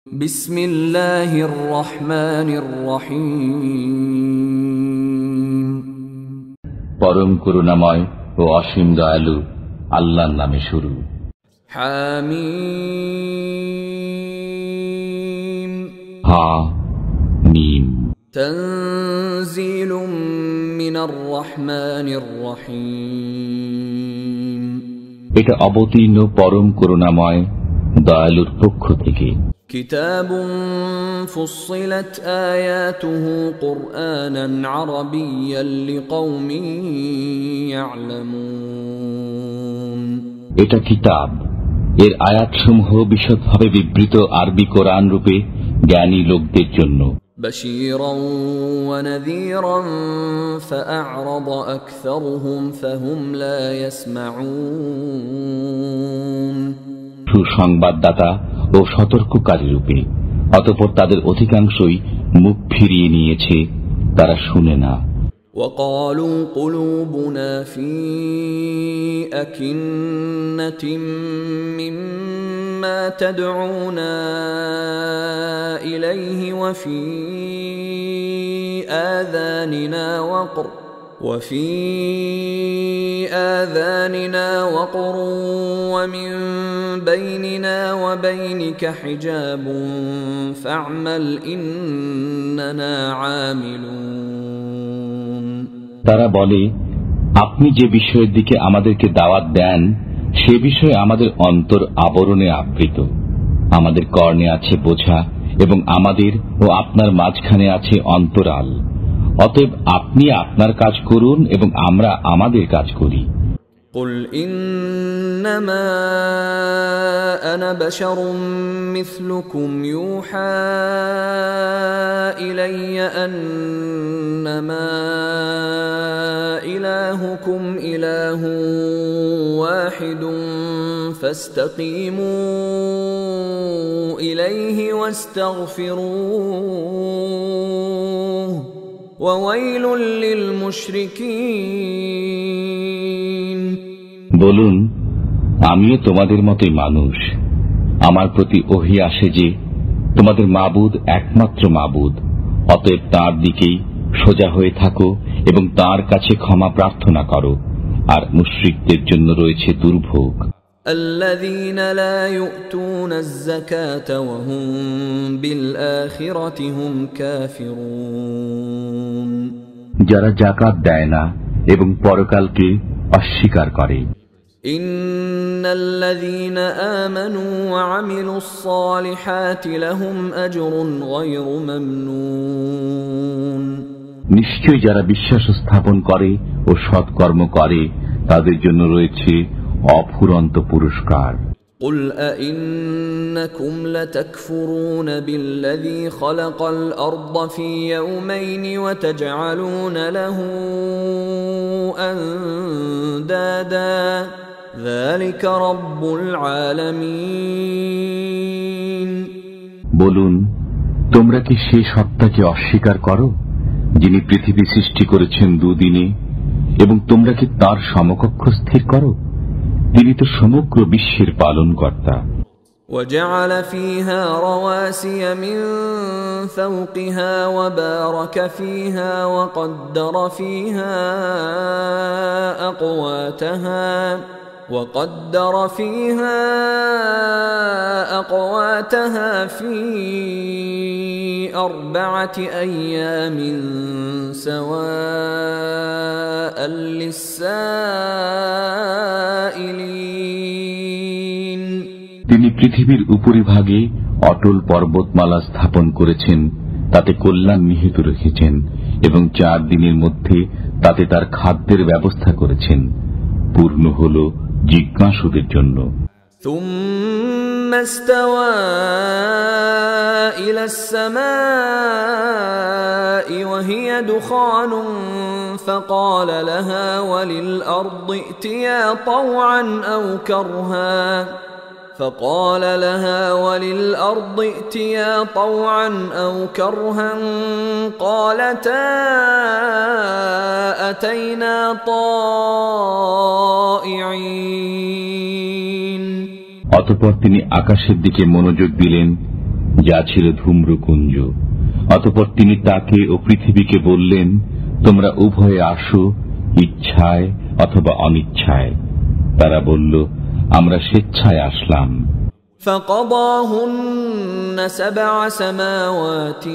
بسم الله الرحمن الرحيم পরম করুণাময় ও অসীম দয়ালু আল্লাহর নামে শুরু। حميم حميم تنزيل من الرحمن الرحيم এটা অবতীর্ণ পরম করুণাময় দয়ালুর পক্ষ থেকে। كتاب فصلت آياته قرآنا عربيا لقوم يعلمون এটা কিতাব, এর আয়াতসমূহ বিশদভাবে বিবৃত আরবি কোরআন রূপে জ্ঞানী লোকদের জন্য। بشيرا ونذيرا فأعرض أكثرهم فهم لا يسمعون সুসংবাদদাতা ও সতর্ককারী রূপে, অতঃপর তাদের অধিকাংশই মুখ ফিরিয়ে নিয়েছে, তারা শুনে না। وقالوا قلوبنا في أكنة مما تدعونا إليه وفي آذاننا وقر ومن بيننا وبينك حجاب فاعمل إننا عاملون তারা বলে, আপনি যে বিষয়ের দিকে আমাদেরকে দাওয়াত দেন সে বিষয়ে আমাদের অন্তর আবরণে আবৃত, আমাদের কর্ণে আছে বোঝা এবং আমাদের ও আপনার মাঝখানে আছে অন্তরাল। অতএব আপনি আপনার কাজ করুন এবং আমরা আমাদের কাজ করি। قل إنما أنا بشر مثلكم يوحى إلي أنما إلهكم إله واحد فاستقيموا إليه واستغفروه وويل للمشركين বলুন, আমিও তোমাদের মতোই মানুষ। আমার প্রতি ওহী আসে যে তোমাদের মাবুদ একমাত্র মাবুদ, অতএব তাঁর দিকেই সোজা হয়ে থাকো এবং তাঁর কাছে ক্ষমা প্রার্থনা করো, আর মুশরিকদের জন্য রয়েছে দুর্ভোগ। الذين لا يؤتون الزكاة وهم بالآخرة هم كافرون যারা যাকাত দেয় না এবং পরকালকে অস্বীকার করে। إن الذين آمنوا وعملوا الصالحات لهم أجر غير ممنون নিশ্চয় যারা বিশ্বাস স্থাপন করে ও সৎকর্ম করে তাদের জন্য রয়েছে অফুরন্ত পুরস্কার। قل أئنكم لتكفرون بالذي خلق الأرض في يومين وتجعلون له أندادا ذلك رب العالمين বলুন, তোমরা কি সেই সত্তাকে অস্বীকার করো যিনি পৃথিবী সৃষ্টি করেছেন দুদিনে, এবং তোমরা কি তার সমকক্ষ স্থির করো? তিনি তো সমগ্র বিশ্বের পালনকর্তা। وجعل فيها رواسي من فوقها وبارك فيها وقدر فيها أقواتها في 4 أيام سواء للسائلين তিনি পৃথিবীর উপরিভাগে অটল পর্বতমালা স্থাপন করেছেন, তাতে কল্যাণ নিহিত রেখেছেন এবং 4 দিনের মধ্যে তাতে তার খাদ্যের ব্যবস্থা করেছেন, পূর্ণ হল জিজ্ঞাসুদের জন্য। ثم استوى إلى السماء وهي دخان فقال لها وللأرض ائتيا طوعا أو كرها قالتا أتينا طائعين অতঃপর তিনি আকাশের দিকে মনোযোগ দিলেন যা ছিল ধূম্রকুঞ্জ। অতঃপর তিনি তাকে ও পৃথিবীকে বললেন, তোমরা উভয়ে আসো, ইচ্ছায় অথবা অনিচ্ছায়। তারা বলল, আমরা স্বেচ্ছায় আসলাম। فقضاهن 7 سماوات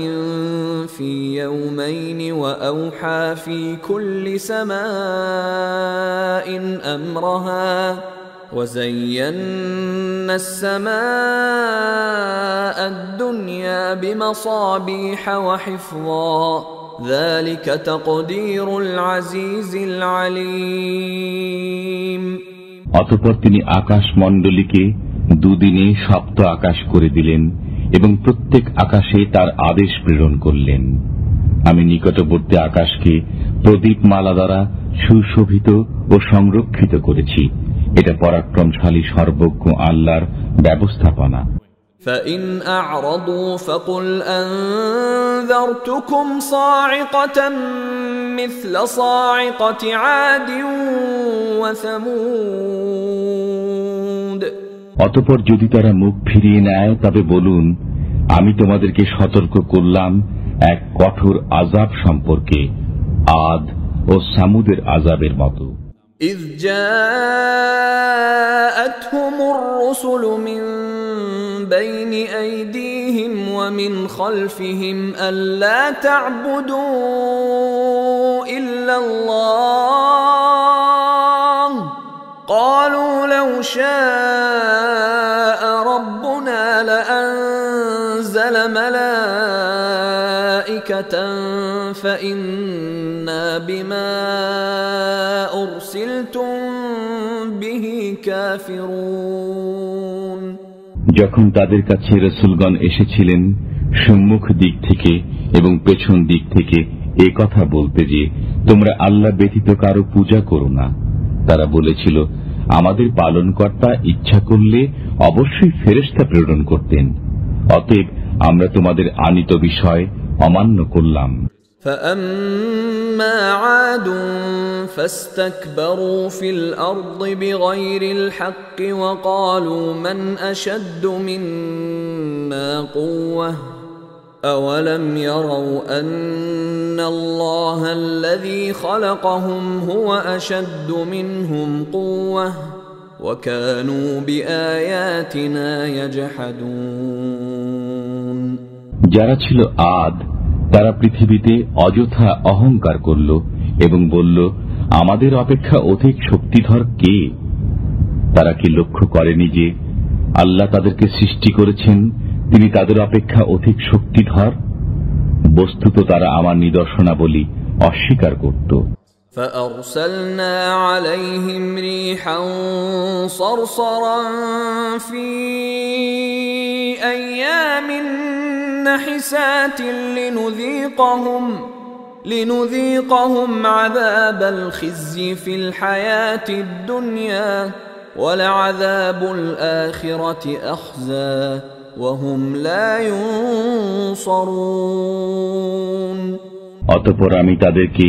في يومين وأوحى في كل سماء أمرها وزينا السماء الدنيا بمصابيح وحفظا ذلك تقدير العزيز العليم। অতঃপর তিনি আকাশমণ্ডলীকে দুদিনে সপ্ত আকাশ করে দিলেন এবং প্রত্যেক আকাশে তার আদেশ প্রেরণ করলেন। আমি নিকটবর্তী আকাশকে প্রদীপমালা দ্বারা সুশোভিত ও সংরক্ষিত করেছি। এটা পরাক্রমশালী সর্বজ্ঞ আল্লাহর ব্যবস্থাপনা। فإن أعرضوا فقل أنذرتكم صاعقة مثل صاعقة عاد وثمود। অতঃপর যদি তারা মুখ ফিরিয়ে নেয় তবে বলুন, আমি তোমাদেরকে সতর্ক করলাম এক কঠোর আযাব সম্পর্কে, আদ ও সামুদের আযাবের মতো। إذ جاءتهم الرسل من بين أيديهم ومن خلفهم ألا تعبدوا إلا الله قالوا لو شاء ربنا لأنزل ملائكة فإنا بما أرسلتم به كافرون। যখন তাদের কাছে রাসূলগণ এসেছিলেন সম্মুখ দিক থেকে এবং পেছন দিক থেকে এই কথা বলতে যে তোমরা আল্লাহ ব্যতীত কারো পূজা করো না, তারা বলেছিল, আমাদের পালনকর্তা ইচ্ছা করলে অবশ্যই ফেরেশতা প্রেরণ করতেন, অতএব আমরা তোমাদের আনিত বিষয় অমান্য করলাম। فأما عاد فاستكبروا في الأرض بغير الحق وقالوا من أشد منا قوة أولم يروا أن الله الذي خلقهم هو أشد منهم قوة وكانوا بآياتنا يجحدون। যারা ছিল আদ তারা পৃথিবীতে অযথা অহংকার করল এবং বলল, আমাদের অপেক্ষা অধিক শক্তিধর কে? তারা কি লক্ষ্য করেনি যে আল্লাহ তাদেরকে সৃষ্টি করেছেন, তিনি তাদের অপেক্ষা অধিক শক্তিধর? বস্তুত তারা আমার নিদর্শনাবলী অস্বীকার করত। فأرسلنا عليهم ريحا صرصرا في أيام نحسات لنذيقهم عذاب الخزي في الحياة الدنيا ولعذاب الآخرة أخزى وهم لا ينصرون। অতঃপর আমি তাদেরকে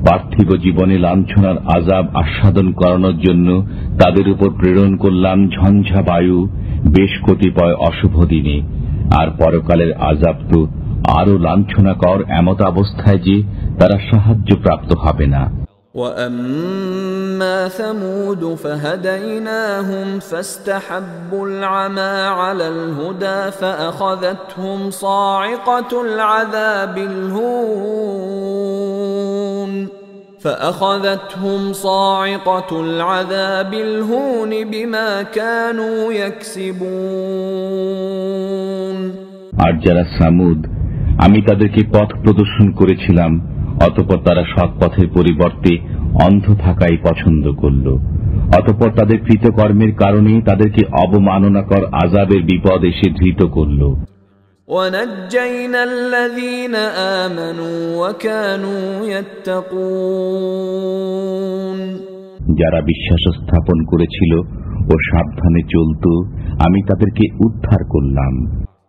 পার্থিব জীবনে লাঞ্ছনার আযাব আস্বাদন করানোর জন্য তাদের উপর প্রেরণ করলাম ঝঞ্ঝা বায়ু বেশ কতিপয় অশুভ দিনে, আর পরকালের আযাব তো আরো লাঞ্ছনাকর এমত অবস্থায় যে তারা সাহায্য প্রাপ্ত হবে না। وأما ثمود فهديناهم فاستحبوا العمى على الهدى فأخذتهم صاعقة العذاب الهون بما كانوا يكسبون। আর যারা সামুদ, আমি তাদেরকে পথ প্রদর্শন করেছিলাম, অতঃপর তারা সৎ পথের পরিবর্তে অন্ধ থাকাই পছন্দ করল। অতঃপর তাদের কৃতকর্মের কারণে তাদেরকে অবমাননাকর আযাবের বিপদ এসে ধৃত করল। وَنَجَّيْنَا الَّذِينَ آمَنُوا وَكَانُوا يَتَّقُونَ। যারা বিশ্বাস স্থাপন করেছিল ও সাবধানে চলত, আমি তাদেরকে উদ্ধার করলাম।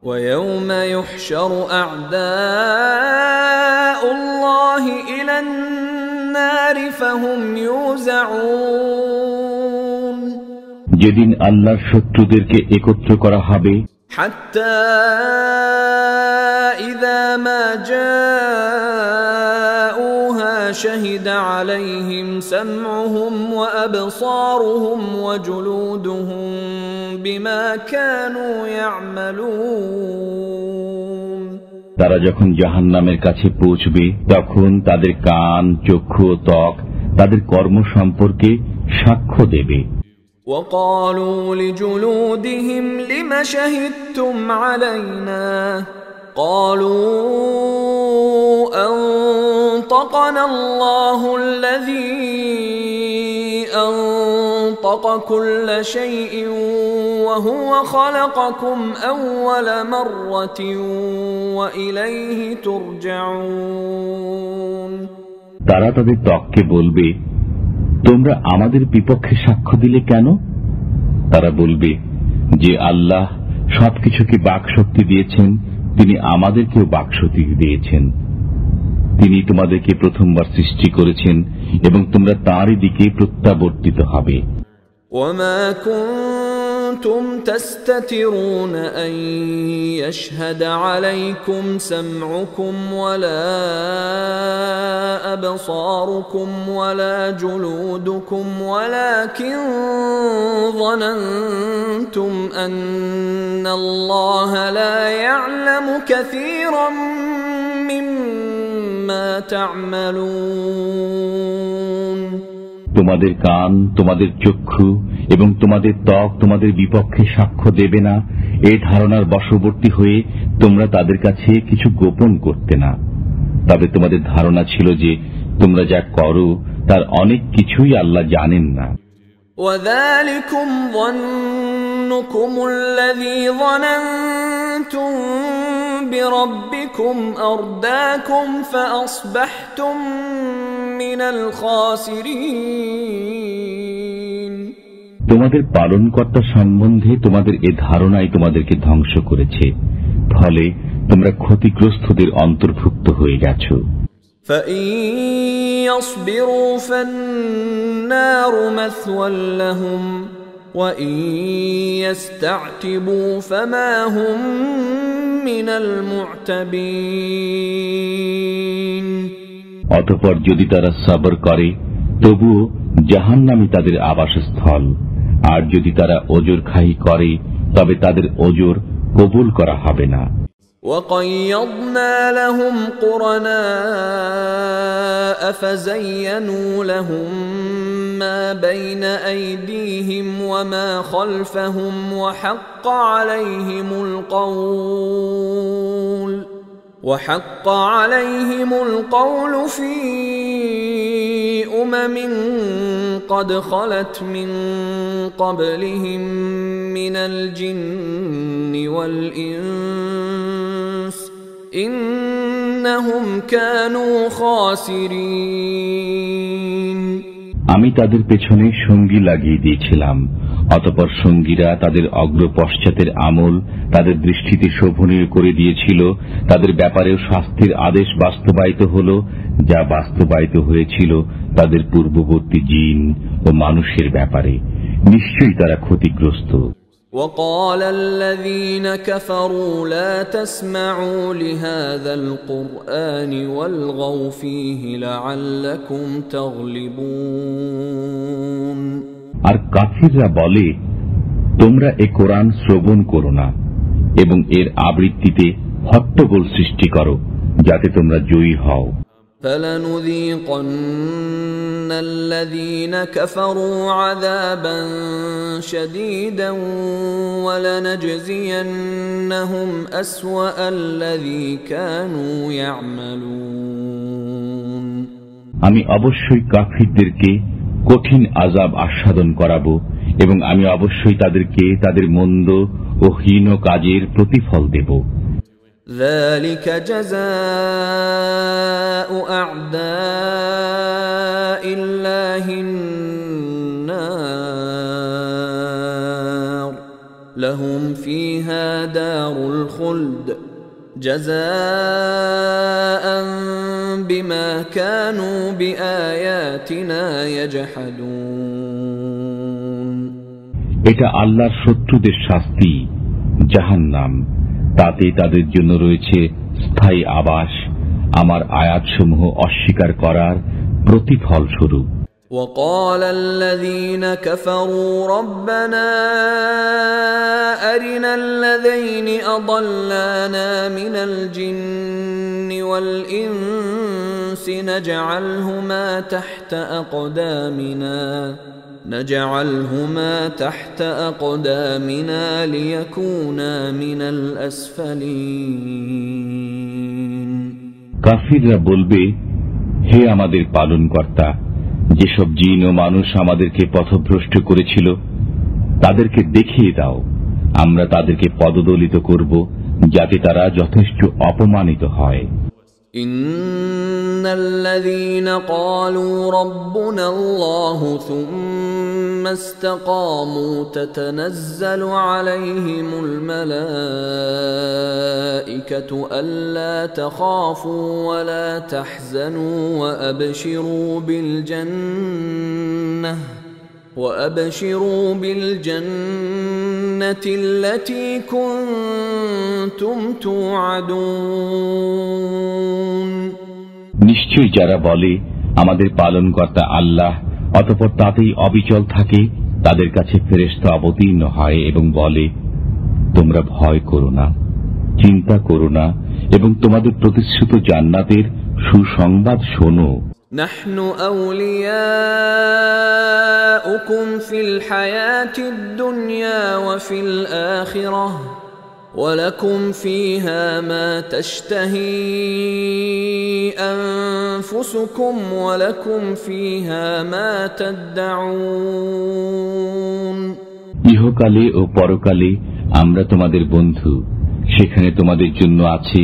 وَيَوْمَ يُحْشَرُ أَعْدَاءُ اللَّهِ إِلَى النَّارِ فَهُمْ يُوزَعُونَ। যেদিন আল্লাহর শত্রুদেরকে একত্র করা হবে حتى إذا ما جاءوها شهد عليهم سمعهم وأبصارهم وجلودهم بما كانوا يعملون তারা যখন জাহান্নামের কাছে পৌঁছবে তখন তাদের কান, চক্ষু ও ত্বক তাদের কর্ম সম্পর্কে সাক্ষ্য দেবে। وقالوا لجلودهم لم شهدتم علينا قالوا أنطقنا الله الذي أنطق كل شيء وهو خلقكم أول مرة وإليه ترجعون তারা তাদের ত্বককে বলবে, তোমরা আমাদের বিপক্ষে সাক্ষ্য দিলে কেন? তারা বলবে যে আল্লাহ সবকিছুকে বাকশক্তি দিয়েছেন, তিনি আমাদেরকেও বাকশক্তি দিয়েছেন। তিনি তোমাদেরকে প্রথমবার সৃষ্টি করেছেন এবং তোমরা তাঁরই দিকে প্রত্যাবর্তিত হবে। وما كنتم تستترون أن يشهد عليكم سمعكم ولا أبصاركم ولا جلودكم ولكن ظننتم أن الله لا يعلم كثيرا مما تعملون তোমাদের কান, তোমাদের চক্ষু এবং তোমাদের ত্বক তোমাদের বিপক্ষে সাক্ষ্য দেবে না, এই ধারণার বশবর্তী হয়ে তোমরা তাদের কাছে কিছু গোপন করতে না। তবে তোমাদের ধারণা ছিল যে তোমরা যা করো তার অনেক কিছুই আল্লাহ জানেন না। وذلكم ظنكم الذي ظننتم بربكم أرداكم فأصبحتم من الخاسرين তোমাদের পালনকর্তা সম্বন্ধে তোমাদের এ ধারণাই তোমাদেরকে ধ্বংস করেছে, ফলে তোমরা ক্ষতিগ্রস্তদের অন্তর্ভুক্ত হয়ে গেছ। فإن يصبروا فالنار مثوى لهم وإن يستعتبوا فما هم من المعتبين অতঃপর যদি তারা সবর করে তবুও জাহান্নামই তাদের আবাসস্থল, আর যদি তারা ওজর খাহি করে তবে তাদের ওজর কবুল করা হবে না। وقيضنا لهم قرناء فزينوا لهم ما بين أيديهم وما خلفهم وحق عليهم القول في أمم قد خلت من قبلهم من الجن والإنس إنهم كانوا خاسرين আমি তাদের পেছনে সঙ্গী লাগিয়ে দিয়েছিলাম, অতঃপর সঙ্গীরা তাদের অগ্রপশ্চাতের আমল তাদের দৃষ্টিতে শোভনীয় করে দিয়েছিল। তাদের ব্যাপারেও শাস্তির আদেশ বাস্তবায়িত হল, যা বাস্তবায়িত হয়েছিল তাদের পূর্ববর্তী জিন ও মানুষের ব্যাপারে। নিশ্চয়ই তারা ক্ষতিগ্রস্ত। وقال الذين كفروا لا تسمعوا لهذا القرآن والغوا فيه لعلكم تغلبون আর কাফিররা বলে, তোমরা এ কোরআন শ্রবণ করো না এবং এর আবৃত্তিতে হট্টগোল সৃষ্টি করো, যাতে তোমরা জয়ী হও। فلنذيقن الذين كفروا عذابا شديدا ولنجزينهم أسوأ الذي كانوا يعملون আমি অবশ্যই কাফিরদেরকে কঠিন আযাব আস্বাদন করাবো এবং আমি অবশ্যই তাদেরকে তাদের মন্দ ও হীন কাজের প্রতিফল দেব। ذلك جزاء أعداء الله النار لهم فيها دار الخلد جزاء بما كانوا بآياتنا يجحدون এটা আল্লাহর শত্রুদের শাস্তি, জাহান্নাম, তাতে তাদের জন্য রয়েছে স্থায়ী আবাস, আমার আয়াতসমূহ অস্বীকার করার প্রতিফল স্বরূপ। وقال الذين كفروا ربنا أرنا الذين أضلانا من الجن والإنس نجعلهما تحت أقدامنا ليكونا من الأسفلين। কাফিররা বলবে, হে আমাদের পালনকর্তা, যেসব জিন ও মানুষ আমাদেরকে পথভ্রষ্ট করেছিল তাদেরকে দেখিয়ে দাও, আমরা তাদেরকে পদদলিত করব যাতে তারা যথেষ্ট অপমানিত হয়। ইন্নাল্লাযীনা ক্বালু রাব্বুনাল্লাহু সুম্মা ইসতাকামু তাতানাজ্জালু আলাইহিমুল মালাঈকাতু আল্লা তাখাফু ওয়া লা তাহজানু وأبشروا بالجنة التي كنتم توعدون। নিশ্চয়ই যারা বলে আমাদের পালনকর্তা আল্লাহ, অতঃপর তাতেই অবিচল থাকে, তাদের কাছে ফেরেশতা অবতীর্ণ হয় এবং বলে, তোমরা ভয় করো না, চিন্তা করো না, এবং তোমাদের প্রতিশ্রুত জান্নাতের সুসংবাদ শোনো। نحن أولياؤكم في الحياة الدنيا وفي الآخرة ولكم فيها ما تشتهي أنفسكم ولكم فيها ما تدعون। ইহকালে ও পরকালে আমরা তোমাদের বন্ধু, সেখানে তোমাদের জন্য আছে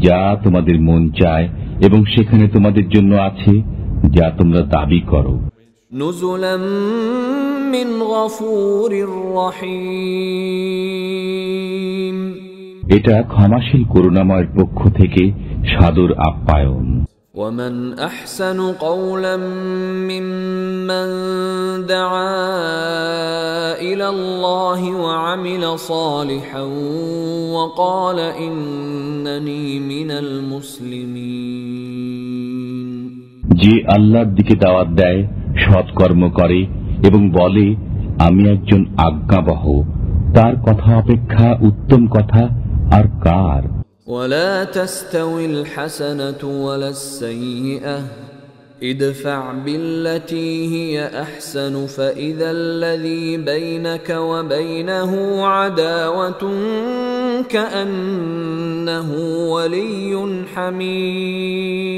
যা তোমাদের মন চায়, এবং সেখানে তোমাদের জন্য আছে যা তোমরা দাবি করো। নুজুলাম মিন গফুরির রহিম, এটা ক্ষমাশীল করুণাময়ের পক্ষ থেকে সাদর আপ্যায়ন। ওয়ামান আহসানু কওলাম মিম্মান দাআ ইলাল্লাহি ওয়া আমিলা সালিহান ওয়া ক্বালা ইন্নানী মিনাল মুসলিমিন। যে আল্লাহর দিকে দাওয়াত দেয়, সৎকর্ম করে এবং বলে আমি একজন আজ্ঞাবহ, তার কথা অপেক্ষা উত্তম কথা আর কার? ওয়ালা তাস্তাউিল হাসানাতু ওয়ালাস সাইয়্যিআহ ইদফা' বিল্লাতী হিয়া আহসানু ফাইযাল্লাযী বাইনাকা ওয়া বাইনাহু আদাওয়াতুন কাআন্নাহু ওয়ালিয়্যুন হামীম।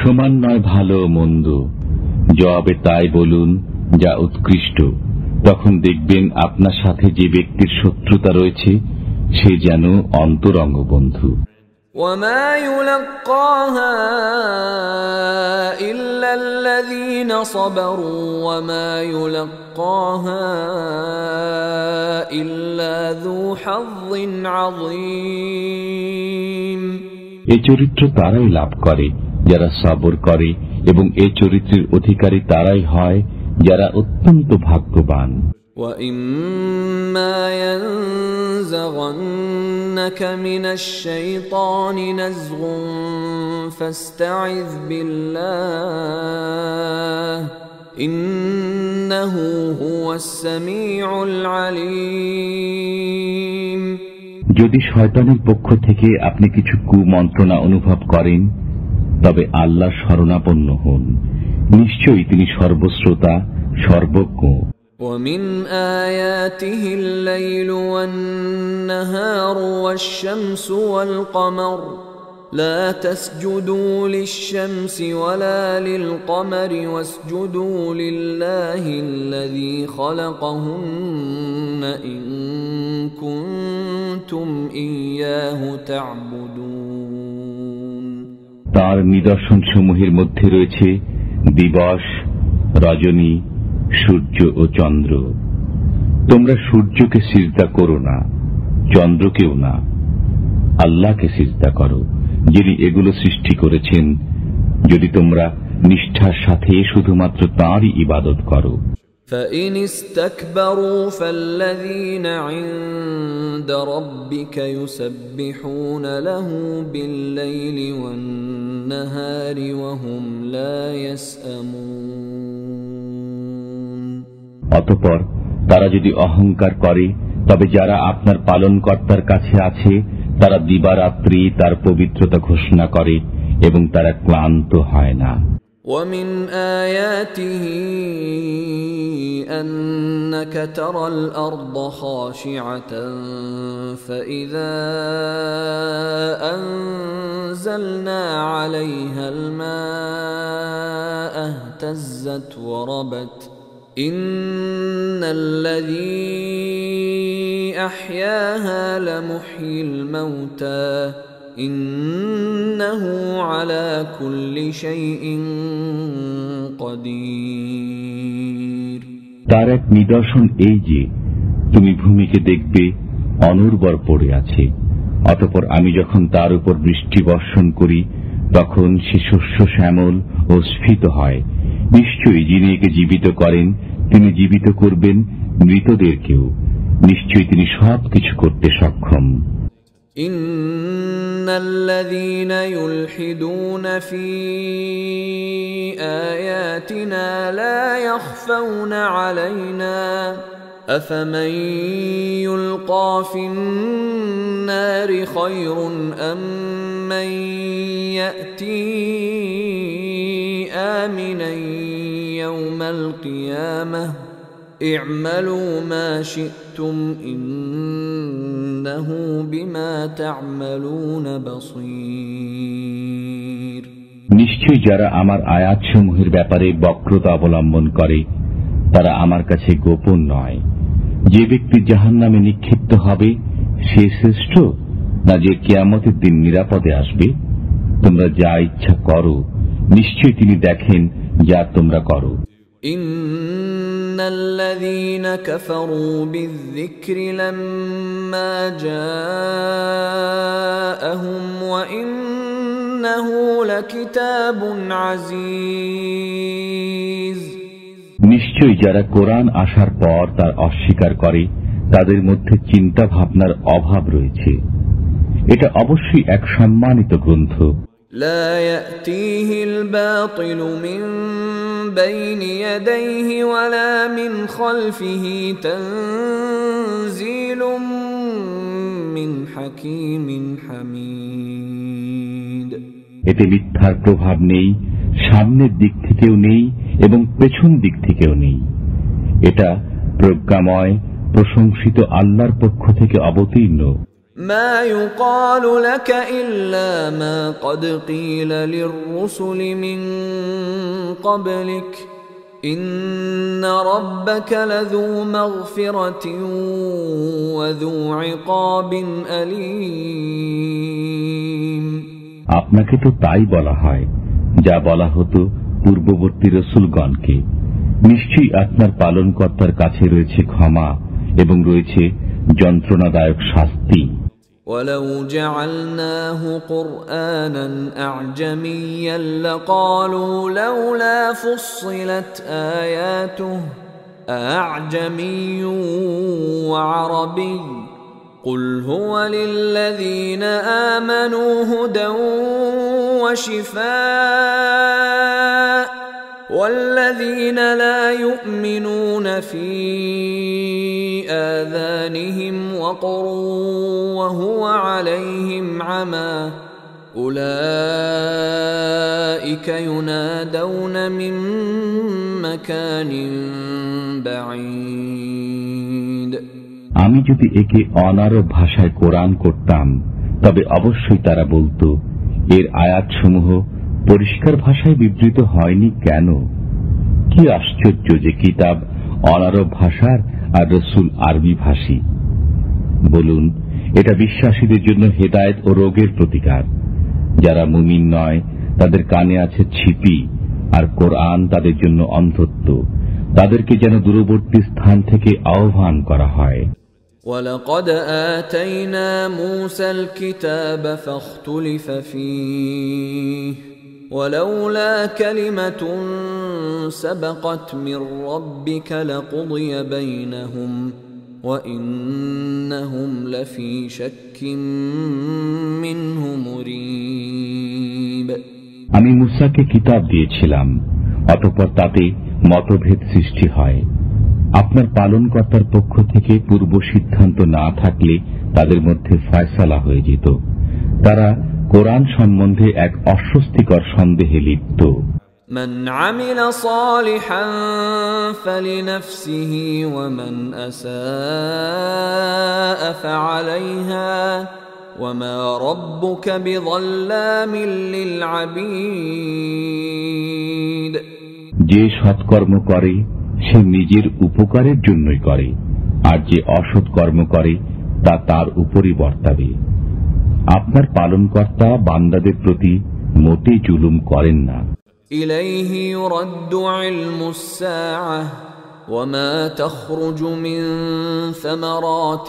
সমান নয় ভালো মন্দ, জবাবে তাই বলুন যা উৎকৃষ্ট, তখন দেখবেন আপনার সাথে যে ব্যক্তির শত্রুতা রয়েছে সে যেন অন্তরঙ্গ বন্ধু। ওয়ামা ইউলাক্কাহা ইল্লাল্লাযীনা সাবারু ওয়ামা ইউলাক্কাহা ইল্লা যু হাযযিন আযীম। এই চরিত্র তারাই লাভ করে যারা সবর করে, এবং এই চরিত্রের অধিকারী তারাই হয় যারা অত্যন্ত ভাগ্যবান। وَإِمَّا يَنزَغَنَّكَ مِنَ الشَّيْطَانِ نَزْغٌ فَاسْتَعِذْ بِاللَّهِ إِنَّهُ هُوَ السَّمِيعُ الْعَلِيمُ। যদি শয়তানের পক্ষ থেকে আপনি কিছু কুমন্ত্রণা অনুভব করেন, তবে আল্লাহর শরণাপন্ন হন, নিশ্চয়ই তিনি সর্বশ্রোতা, সর্বজ্ঞ। وَمِنْ آيَاتِهِ اللَّيْلُ وَالنَّهَارُ وَالشَّمْسُ وَالْقَمَرُ لَا تَسْجُدُوا لِلشَّمْسِ وَلَا لِلْقَمَرِ وَاسْجُدُوا لِلَّهِ الَّذِي خَلَقَهُنَّ إِن كُنتُمْ إِيَّاهُ تَعْبُدُونَ। তার নিদর্শন সমূহের মধ্যে রয়েছে দিবস, রজনী, সূর্য ও চন্দ্র। তোমরা সূর্যকে সিজদা করো না, চন্দ্রকেও না, আল্লাহকে সিজদা করো যিনি এগুলো সৃষ্টি করেছেন, যদি তোমরা নিষ্ঠার সাথে শুধুমাত্র তাঁরই ইবাদত করো। فإن استكبروا فالذين عند ربك يسبحون له بالليل والنهار وهم لا يسأمون। অতঃপর তারা যদি অহংকার করে তবে যারা আপনার পালনকর্তার কাছে আছে তারা দিবারাত্রি তার পবিত্রতা ঘোষণা করে এবং তারা ক্লান্ত হয় না। ومن آياته أنك ترى الأرض خاشعة فإذا أنزلنا عليها الماء اهتزت وربت إن الذي أحياها لمحيي الموتى إنه على كل شيء قدير। তার এক নিদর্শন এই যে তুমি ভূমিকে দেখবে অনুর্বর পড়ে আছে, অতঃপর আমি যখন তার উপর বৃষ্টি বর্ষণ করি তখন সে শস্য শ্যামল ও স্ফীত হয়। নিশ্চয়ই যিনি একে জীবিত করেন তিনি জীবিত করবেন মৃতদেরকেও, নিশ্চয়ই তিনি সবকিছু করতে সক্ষম। ইন্নাল্লাযীনা ইউলহিদুনা ফী আয়াতিনা লা ইয়াখফাউনা আলাইনা আফামান ইউলকা ফিন-নারি খায়রুন আম্মান ইয়াতি আমিনান ইয়াওমাল কিয়ামাহ اعملوا ما شئتم إنه بما تعملون بصير। নিশ্চয়ই যারা আমার আয়াতসমূহের ব্যাপারে বক্রতা অবলম্বন করে তারা আমার কাছে গোপন নয়। যে ব্যক্তি জাহান্নামে নিক্ষিপ্ত হবে সে শ্রেষ্ঠ না যে কিয়ামতের দিন নিরাপদে আসবে? তোমরা যা ইচ্ছা করো, নিশ্চয়ই তিনি দেখেন যা তোমরা করো। ইন্নাল্লাযীনা কাফারু বিয-যিকরি লাম্মা জাআহুম ওয়া ইন্নাহু লাকিতাবুন আযীজ। নিশ্চয়ই যারা কোরআন আসার পর তার অস্বীকার করে তাদের মধ্যে চিন্তা ভাবনার অভাব রয়েছে। এটা অবশ্যই এক সম্মানিত গ্রন্থ। লা ইয়াতিহিল বাতিলু মিন বাইনি ইয়াদাইহি ওয়ালা মিন খালফিহি তানযীলুম মিন হাকীমিন হামিদ। এতে মিথ্যার প্রভাব নেই, সামনের দিক থেকেও নেই এবং পেছন দিক থেকেও নেই। এটা প্রজ্ঞাময় প্রশংসিত আল্লাহর পক্ষ থেকে অবতীর্ণ। মা ইউকালু লাকা ইল্লা মা ক্বাদ ক্বিলা লির-রুসুলি মিন ক্বাবলিক ইন্না রাব্বাকা লাযু মাগফিরাতিন ওয়া যু ইকাবিন আলীম। আপনাকে তো তাই বলা হয় যা বলা হতো পূর্ববর্তী রাসূলগণকে। নিশ্চয়ই আপনার পালনকর্তার কাছে রয়েছে ক্ষমা এবং রয়েছে যন্ত্রণাদায়ক শাস্তি। ওয়ালাউ জাআলনাহু কুরআনান আ'জামিয়্যান লাকালু লাউলা ফুসসিলাত আয়াতুহু আ'জামিয়্যুন ওয়া আরাবিয়্যুন قل هو للذين آمنوا هدى وشفاء والذين لا يؤمنون في آذانهم وقر وهو عليهم عمى أولئك ينادون من مكان بعيد। আমি যদি একে অনারব ভাষায় কোরআন করতাম তবে অবশ্যই তারা বলতো এর আয়াতসমূহ পরিষ্কার ভাষায় বিবৃত হয়নি কেন? কি আশ্চর্য যে কিতাব অনারব ভাষার আর রাসূল আরবি ভাষী। বলুন, এটা বিশ্বাসীদের জন্য হেদায়েত ও রোগের প্রতিকার। যারা মুমিন নয় তাদের কানে আছে ছিপি আর কোরআন তাদের জন্য অন্ধত্ব। তাদেরকে যেন দূরবর্তী স্থান থেকে আহ্বান করা হয়। وَلَقَدْ آتَيْنَا مُوسَى الْكِتَابَ فَاخْتُلِفَ فِيهِ وَلَوْلَا كَلِمَةٌ سبقت من ربك لقضي بينهم وإنهم لفي شك منه مريب। আমি মুসাকে কিতাব দিয়েছিলাম, অতঃপর তাতে মতভেদ সৃষ্টি হয়। আপনার পালনকর্তার পক্ষ থেকে পূর্ব সিদ্ধান্ত না থাকলে তাদের মধ্যে ফয়সালা হয়ে যেত। তারা কোরআন সম্বন্ধে এক অস্বস্তিকর সন্দেহে লিপ্ত। من عمل صالحا فلنفسه ومن أساء فعليها وما ربك بظلام للعبيد। যে সৎকর্ম করে সে নিজের উপকারের জন্যই করে, আর যে অসৎ কর্ম করে তা তার উপরই বর্তাবে। আপনার পালনকর্তা বান্দাদের প্রতি মোটেই জুলুম করেন না। إليه يرد علم الساعة وما تخرج من ثمرات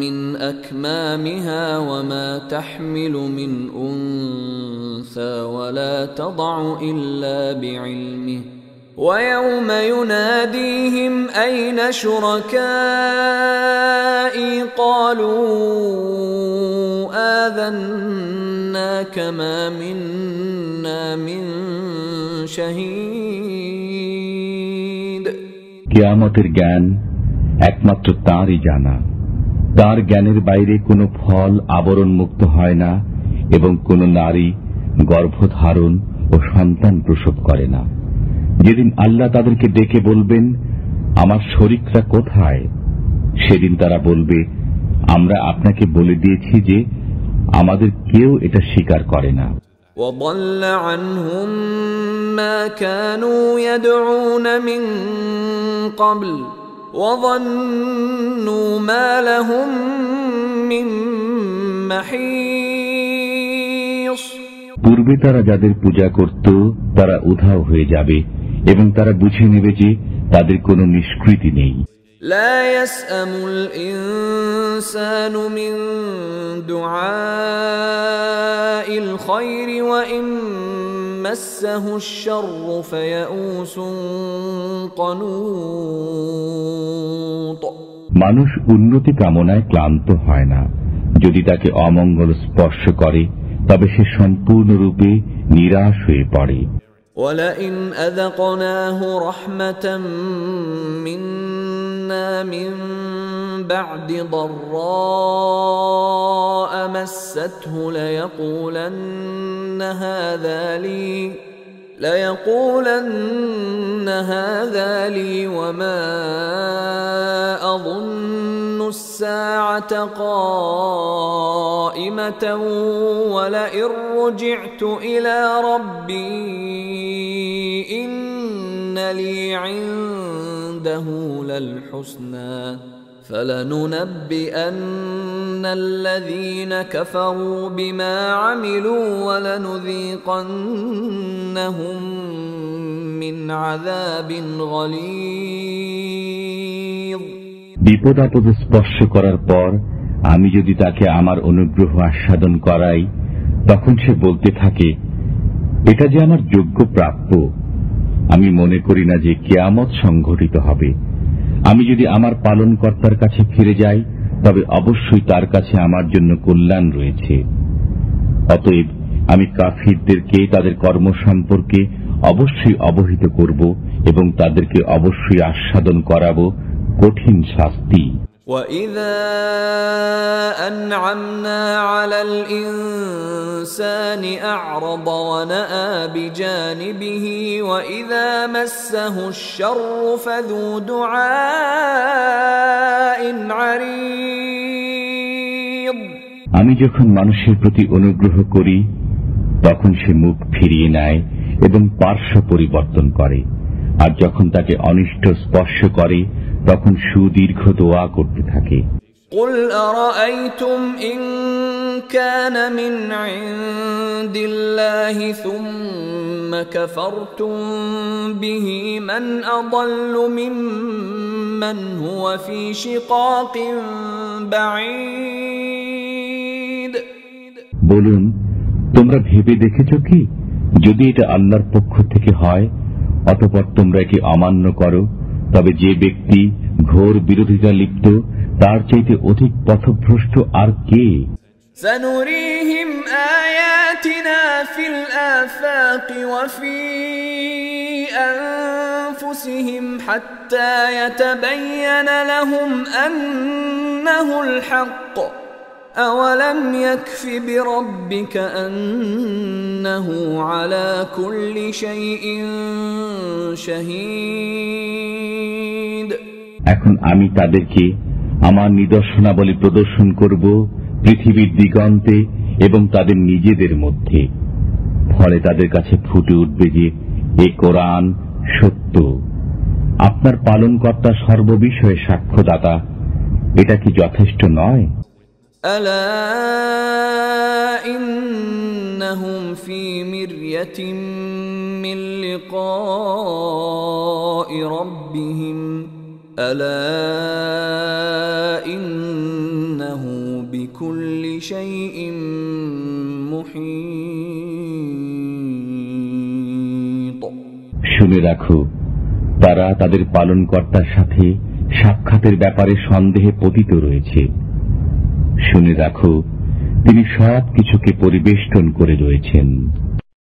من أكمامها وما تحمل من أنثى ولا تضع إلا بعلمه ويوم يناديهم أين شركائي قالوا آذناك ما منا من شهيد। কিয়ামতের জ্ঞান একমাত্র তাঁরই জানা। তার জ্ঞানের বাইরে কোনো ফল আবরণ মুক্ত হয় না এবং কোনো নারী গর্ভধারণ ও সন্তান প্রসব করে না। যেদিন আল্লাহ তাদেরকে ডেকে বলবেন, আমার শরীকরা কোথায়? সেদিন তারা বলবে, আমরা আপনাকে বলে দিয়েছি যে আমাদের কেউ এটা স্বীকার করে না। وضل عنهم ما كانوا يدعون من قبل وظنوا ما لهم من محيص। পূর্বে তারা যাদের পূজা করত তারা উধাও হয়ে যাবে এবং তারা বুঝে নেবে যে তাদের কোনো নিষ্কৃতি নেই। لا يسأم الإنسان من دعاء الخير وإن مسه الشر فيئوس قنوط। মানুষ উন্নতি কামনায় ক্লান্ত হয় না, যদি তাকে অমঙ্গল স্পর্শ করে তবে সে সম্পূর্ণরূপে নিরাশ হয়ে পড়ে। ولئن أذقناه رحمة منا من بعد ضراء مسته ليقولن هذا لي وما أظن الساعة قائمة ولئن رجعت إلى ربي إن لي عنده للحسنى فلننبئن الذين كفروا بما عملوا ولنذيقنهم من عذاب غليظ। বিপদ আপদ স্পর্শ করার পর আমি যদি তাকে আমার অনুগ্রহ আস্বাদন করাই, তখন সে বলতে থাকে, এটা যে আমার যোগ্য প্রাপ্য। আমি মনে করি না যে কিয়ামত সংঘটিত হবে। আমি যদি আমার পালনকর্তার কাছে ফিরে যাই তবে অবশ্যই তার কাছে আমার জন্য কল্যাণ রয়েছে। অতএব আমি কাফিরদেরকে তাদের কর্ম সম্পর্কে অবশ্যই অবহিত করব এবং তাদেরকে অবশ্যই আস্বাদন করাবো কঠিন শাস্তি। وَإِذَا أَنْعَمْنَا عَلَى الْإِنسَانِ أَعْرَضَ وَنَأَى بِجَانِبِهِ وَإِذَا مَسَّهُ الشَّرُّ فَذُو دُعَاءٍ عَرِيضٍ। আমি যখন মানুষের প্রতি অনুগ্রহ করি তখন সে মুখ ফিরিয়ে নেয় এবং পার্শ্ব পরিবর্তন করে, আর যখন তাকে অনিষ্ট স্পর্শ করে তখন সুদীর্ঘ দোয়া করতে থাকে। قُلْ أَرَأَيْتُمْ إِنْ كَانَ مِنْ عِنْدِ اللَّهِ ثُمَّ كَفَرْتُمْ بِهِ مَنْ أَضَلُّ مِمَّنْ هُوَ فِي شِقَاقٍ بَعِيدٍ। বলুন, তোমরা ভেবে দেখেছ কি, যদি এটা আল্লাহর পক্ষ থেকে হয় অতঃপর তোমরা কি অমান্য করো, তবে যে ব্যক্তি ঘোর বিরোধিতা লিপ্ত তার চাইতে অধিক পথভ্রষ্ট আর কে? سنريهم آياتنا في الآفاق وفي أنفسهم حتى يتبين لهم أنه الحق أولم يكف بربك أنه على كل شيء شهيد। এখন আমি তাদেরকে আমার নিদর্শনাবলী প্রদর্শন করব পৃথিবীর দিগন্তে এবং তাদের নিজেদের মধ্যে। ফলে তাদের কাছে ফুটে উঠবে যে এ কোরআন সত্য। আপনার পালনকর্তা সর্ববিষয়ে সাক্ষ্যদাতা। এটা কি যথেষ্ট নয়? ألا إنهم في مرية من لقاء ربهم ألا إنه بكل شيء محيط। শুনে রাখো, তারা তাদের পালনকর্তার সাথে সাক্ষাতের ব্যাপারে সন্দেহে পতিত রয়েছে। শুনে রাখো, তিনি সব কিছুকে পরিবেষ্টন করে রয়েছেন।